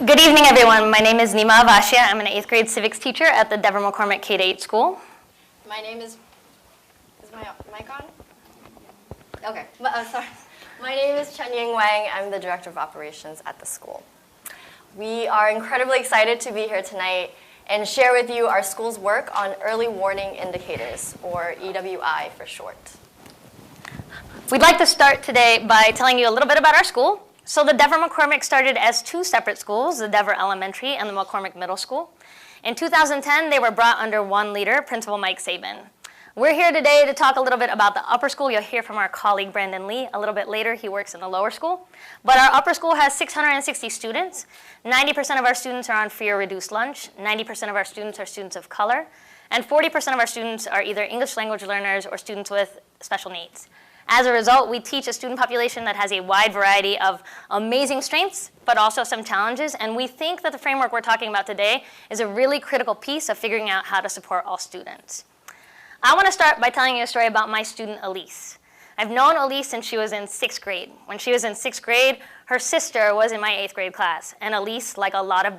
Good evening, everyone. My name is Nima Avashia. I'm an 8th grade civics teacher at the Dever-McCormack K-8 school. My name is my mic on? Okay, sorry. My name is Chen Ying Wang. I'm the Director of Operations at the school. We are incredibly excited to be here tonight and share with you our school's work on early warning indicators, or EWI for short. We'd like to start today by telling you a little bit about our school. So the Dever-McCormack started as two separate schools, the Dever Elementary and the McCormack Middle School. In 2010, they were brought under one leader, Principal Mike Sabin. We're here today to talk a little bit about the upper school. You'll hear from our colleague, Brandon Lee, a little bit later. He works in the lower school. But our upper school has 660 students. 90% of our students are on free or reduced lunch. 90% of our students are students of color. And 40% of our students are either English language learners or students with special needs. As a result, we teach a student population that has a wide variety of amazing strengths, but also some challenges. And we think that the framework we're talking about today is a really critical piece of figuring out how to support all students. I want to start by telling you a story about my student, Elise. I've known Elise since she was in 6th grade. When she was in 6th grade, her sister was in my 8th grade class. And Elise, like a lot of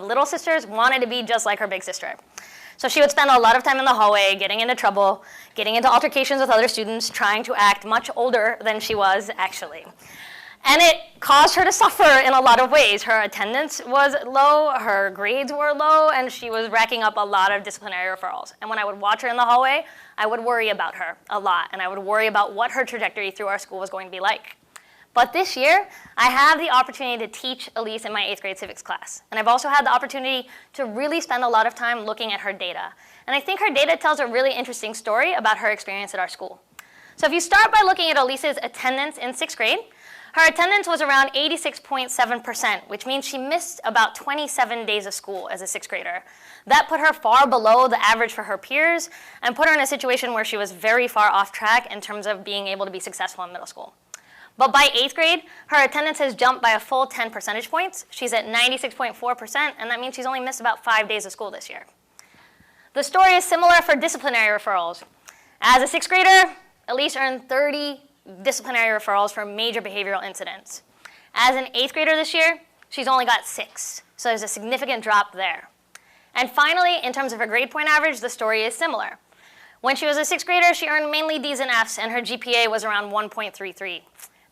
little sisters, wanted to be just like her big sister. So she would spend a lot of time in the hallway, getting into trouble, getting into altercations with other students, trying to act much older than she was actually. And it caused her to suffer in a lot of ways. Her attendance was low, her grades were low, and she was racking up a lot of disciplinary referrals. And when I would watch her in the hallway, I would worry about her a lot, and I would worry about what her trajectory through our school was going to be like. But this year, I have the opportunity to teach Elise in my 8th grade civics class. And I've also had the opportunity to really spend a lot of time looking at her data. And I think her data tells a really interesting story about her experience at our school. So if you start by looking at Elise's attendance in 6th grade, her attendance was around 86.7%, which means she missed about 27 days of school as a 6th grader. That put her far below the average for her peers and put her in a situation where she was very far off track in terms of being able to be successful in middle school. But by 8th grade, her attendance has jumped by a full 10 percentage points. She's at 96.4%, and that means she's only missed about 5 days of school this year. The story is similar for disciplinary referrals. As a 6th grader, Elise earned 30 disciplinary referrals for major behavioral incidents. As an 8th grader this year, she's only got 6, so there's a significant drop there. And finally, in terms of her grade point average, the story is similar. When she was a 6th grader, she earned mainly D's and F's, and her GPA was around 1.33.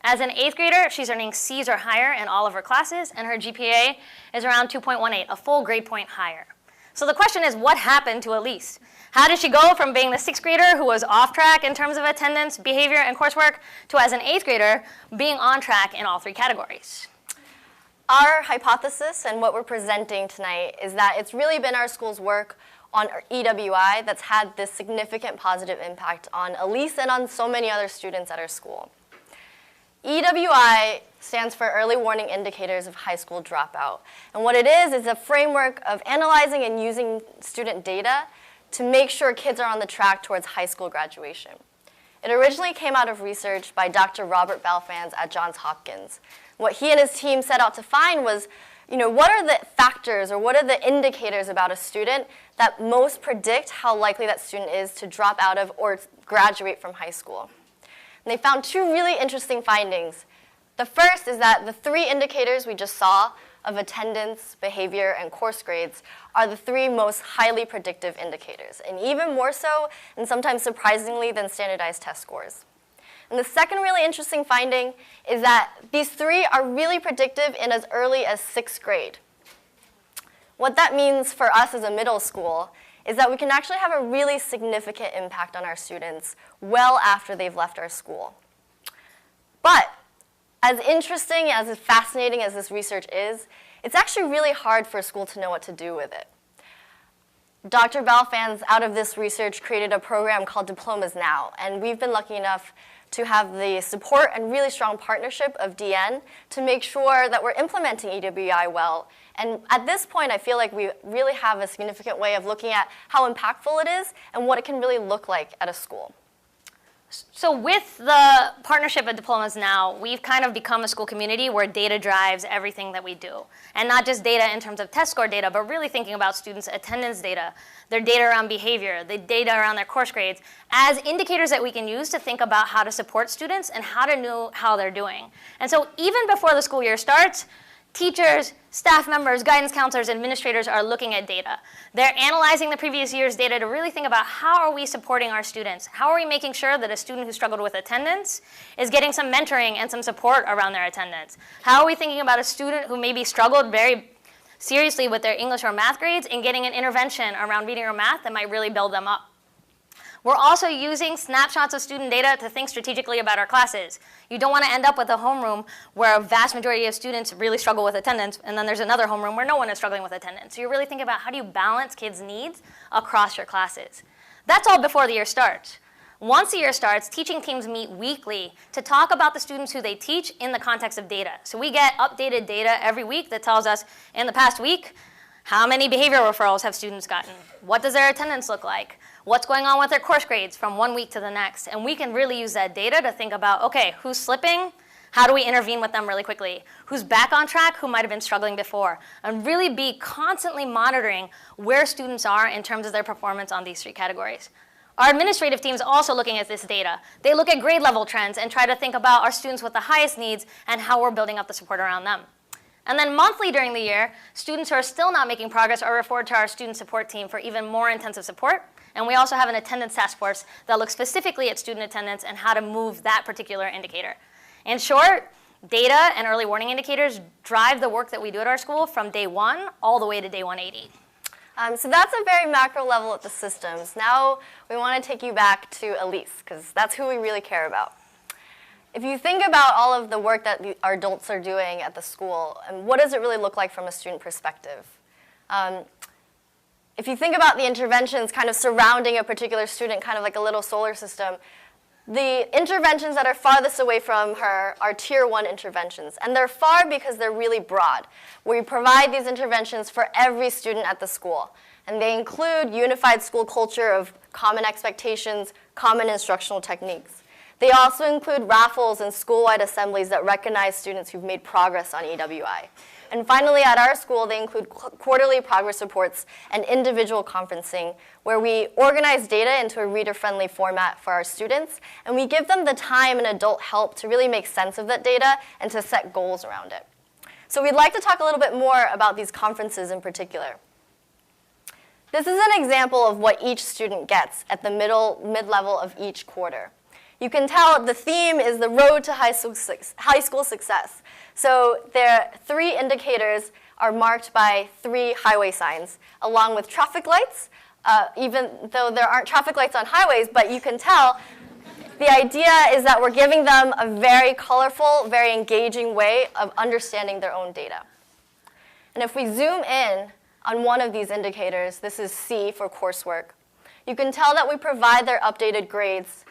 As an 8th grader, she's earning C's or higher in all of her classes, and her GPA is around 2.18, a full grade point higher. So the question is, what happened to Elise? How did she go from being the 6th grader who was off track in terms of attendance, behavior, and coursework, to as an 8th grader being on track in all 3 categories? Our hypothesis and what we're presenting tonight is that it's really been our school's work on EWI that's had this significant positive impact on Elise and on so many other students at our school. EWI stands for Early Warning Indicators of High School Dropout. And what it is a framework of analyzing and using student data to make sure kids are on the track towards high school graduation. It originally came out of research by Dr. Robert Balfans at Johns Hopkins. What he and his team set out to find was, what are the factors or what are the indicators about a student that most predict how likely that student is to drop out of or graduate from high school? And they found 2 really interesting findings. The first is that the 3 indicators we just saw of attendance, behavior, and course grades are the 3 most highly predictive indicators, and even more so, and sometimes surprisingly, than standardized test scores. And the second really interesting finding is that these 3 are really predictive in as early as 6th grade. What that means for us as a middle school is that we can actually have a really significant impact on our students well after they've left our school. But as interesting, as fascinating as this research is, it's actually really hard for a school to know what to do with it. Dr. Balfans, out of this research, created a program called Diplomas Now, and we've been lucky enough to have the support and really strong partnership of DN to make sure that we're implementing EWI well. And at this point, I feel like we really have a significant way of looking at how impactful it is and what it can really look like at a school. So with the partnership at Diplomas Now, we've kind of become a school community where data drives everything that we do. And not just data in terms of test score data, but really thinking about students' attendance data, their data around behavior, the data around their course grades, as indicators that we can use to think about how to support students and how to know how they're doing. And so even before the school year starts, Teachers, staff members, guidance counselors, administrators are looking at data. They're analyzing the previous year's data to really think about how are we supporting our students? How are we making sure that a student who struggled with attendance is getting some mentoring and some support around their attendance? How are we thinking about a student who maybe struggled very seriously with their English or math grades and getting an intervention around reading or math that might really build them up? We're also using snapshots of student data to think strategically about our classes. You don't want to end up with a homeroom where a vast majority of students really struggle with attendance, and then there's another homeroom where no one is struggling with attendance. So you really think about how do you balance kids' needs across your classes. That's all before the year starts. Once the year starts, teaching teams meet weekly to talk about the students who they teach in the context of data. So we get updated data every week that tells us, in the past week, how many behavioral referrals have students gotten? What does their attendance look like? What's going on with their course grades from one week to the next? And we can really use that data to think about, okay, who's slipping? How do we intervene with them really quickly? Who's back on track? Who might have been struggling before? And really be constantly monitoring where students are in terms of their performance on these three categories. Our administrative team is also looking at this data. They look at grade level trends and try to think about our students with the highest needs and how we're building up the support around them. And then monthly during the year, students who are still not making progress are referred to our student support team for even more intensive support. And we also have an attendance task force that looks specifically at student attendance and how to move that particular indicator. In short, data and early warning indicators drive the work that we do at our school from day 1 all the way to day 180. So that's a very macro level at the systems. Now we want to take you back to Elise, because that's who we really care about. If you think about all of the work that our adults are doing at the school, and what does it really look like from a student perspective? If you think about the interventions kind of surrounding a particular student, kind of like a little solar system, the interventions that are farthest away from her are tier 1 interventions. And they're far because they're really broad. We provide these interventions for every student at the school. And they include unified school culture of common expectations, common instructional techniques. They also include raffles and school-wide assemblies that recognize students who've made progress on EWI. And finally, at our school, they include quarterly progress reports and individual conferencing, where we organize data into a reader-friendly format for our students, and we give them the time and adult help to really make sense of that data and to set goals around it. So we'd like to talk a little bit more about these conferences in particular. This is an example of what each student gets at the mid-level of each quarter. You can tell the theme is the road to high school success. So their 3 indicators are marked by 3 highway signs, along with traffic lights, even though there aren't traffic lights on highways, but you can tell the idea is that we're giving them a very colorful, very engaging way of understanding their own data. And if we zoom in on one of these indicators, this is C for coursework, you can tell that we provide their updated grades.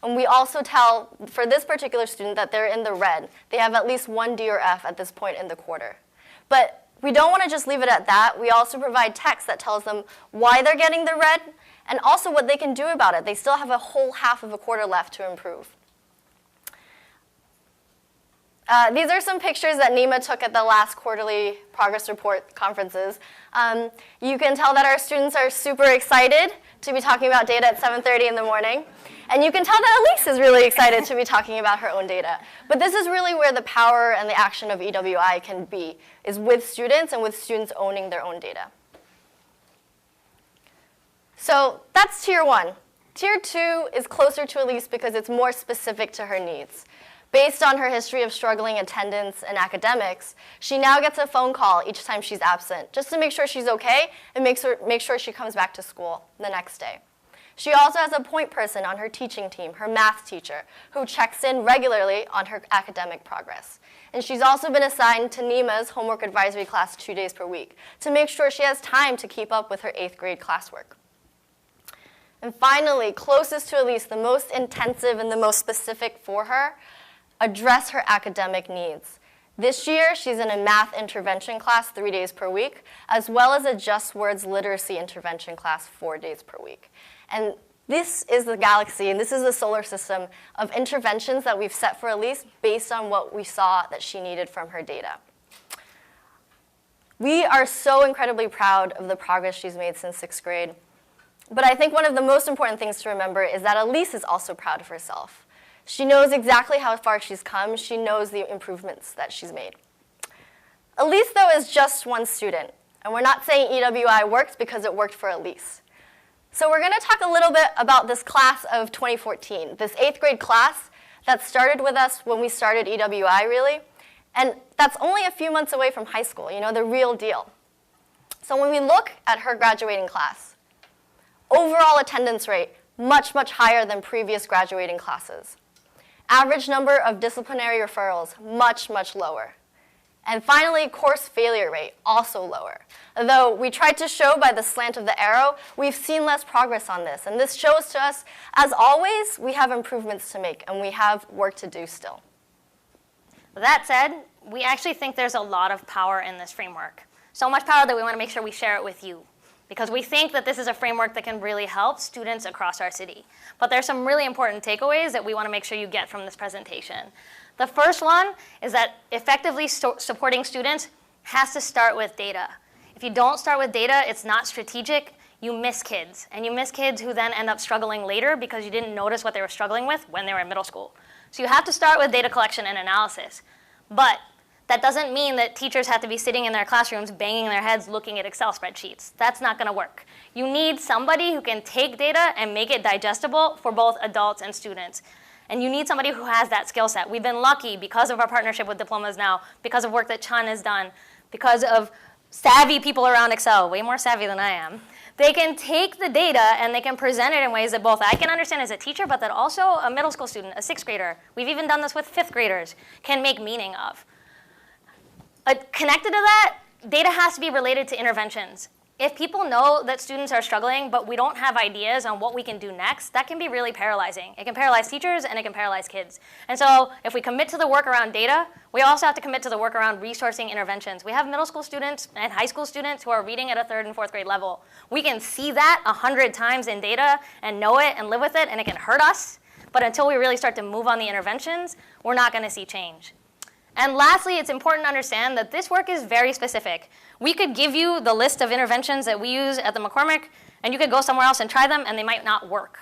And we also tell, for this particular student, that they're in the red. They have at least 1 D or F at this point in the quarter. But we don't want to just leave it at that. We also provide text that tells them why they're getting the red and also what they can do about it. They still have a whole half of a quarter left to improve. These are some pictures that Nima took at the last quarterly progress report conferences. You can tell that our students are super excited to be talking about data at 7:30 in the morning. And you can tell that Elise is really excited to be talking about her own data. But this is really where the power and the action of EWI can be, is with students and with students owning their own data. So that's tier 1. Tier 2 is closer to Elise because it's more specific to her needs. Based on her history of struggling attendance and academics, she now gets a phone call each time she's absent, just to make sure she's okay and make sure she comes back to school the next day. She also has a point person on her teaching team, her math teacher, who checks in regularly on her academic progress. And she's also been assigned to Nima's homework advisory class 2 days per week to make sure she has time to keep up with her 8th grade classwork. And finally, closest to Elise, the most intensive and the most specific for her, address her academic needs. This year, she's in a math intervention class 3 days per week, as well as a Just Words literacy intervention class 4 days per week. And this is the galaxy, and this is the solar system of interventions that we've set for Elise based on what we saw that she needed from her data. We are so incredibly proud of the progress she's made since 6th grade. But I think one of the most important things to remember is that Elise is also proud of herself. She knows exactly how far she's come. She knows the improvements that she's made. Elise, though, is just one student. And we're not saying EWI worked because it worked for Elise. So we're going to talk a little bit about this class of 2014, this 8th grade class that started with us when we started EWI, really. And that's only a few months away from high school, you know, the real deal. So when we look at her graduating class, overall attendance rate, much, much higher than previous graduating classes. Average number of disciplinary referrals, much, much lower. And finally, course failure rate, also lower. Though we tried to show by the slant of the arrow, we've seen less progress on this. And this shows to us, as always, we have improvements to make, and we have work to do still. That said, we actually think there's a lot of power in this framework. So much power that we want to make sure we share it with you, because we think that this is a framework that can really help students across our city. But there's some really important takeaways that we want to make sure you get from this presentation. The first one is that effectively supporting students has to start with data. If you don't start with data, it's not strategic, you miss kids. And you miss kids who then end up struggling later because you didn't notice what they were struggling with when they were in middle school. So you have to start with data collection and analysis. But that doesn't mean that teachers have to be sitting in their classrooms banging their heads looking at Excel spreadsheets. That's not going to work. You need somebody who can take data and make it digestible for both adults and students. And you need somebody who has that skill set. We've been lucky because of our partnership with Diplomas Now, because of work that Chan has done, because of savvy people around Excel, way more savvy than I am. They can take the data and they can present it in ways that both I can understand as a teacher, but that also a middle school student, a 6th grader, we've even done this with 5th graders, can make meaning of. Connected to that, data has to be related to interventions. If people know that students are struggling, but we don't have ideas on what we can do next, that can be really paralyzing. It can paralyze teachers and it can paralyze kids. And so if we commit to the work around data, we also have to commit to the work around resourcing interventions. We have middle school students and high school students who are reading at a 3rd and 4th grade level. We can see that 100 times in data and know it and live with it, and it can hurt us. But until we really start to move on the interventions, we're not going to see change. And lastly, it's important to understand that this work is very specific. We could give you the list of interventions that we use at the McCormack, and you could go somewhere else and try them, and they might not work.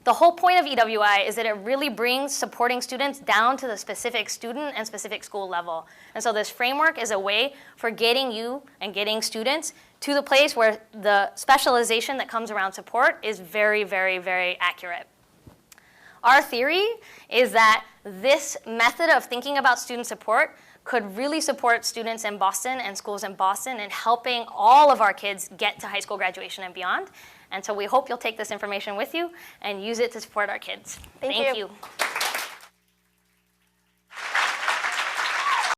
The whole point of EWI is that it really brings supporting students down to the specific student and specific school level. And so this framework is a way for getting you and getting students to the place where the specialization that comes around support is very, very, very accurate. Our theory is that this method of thinking about student support could really support students in Boston and schools in Boston in helping all of our kids get to high school graduation and beyond. And so we hope you'll take this information with you and use it to support our kids. Thank you. you.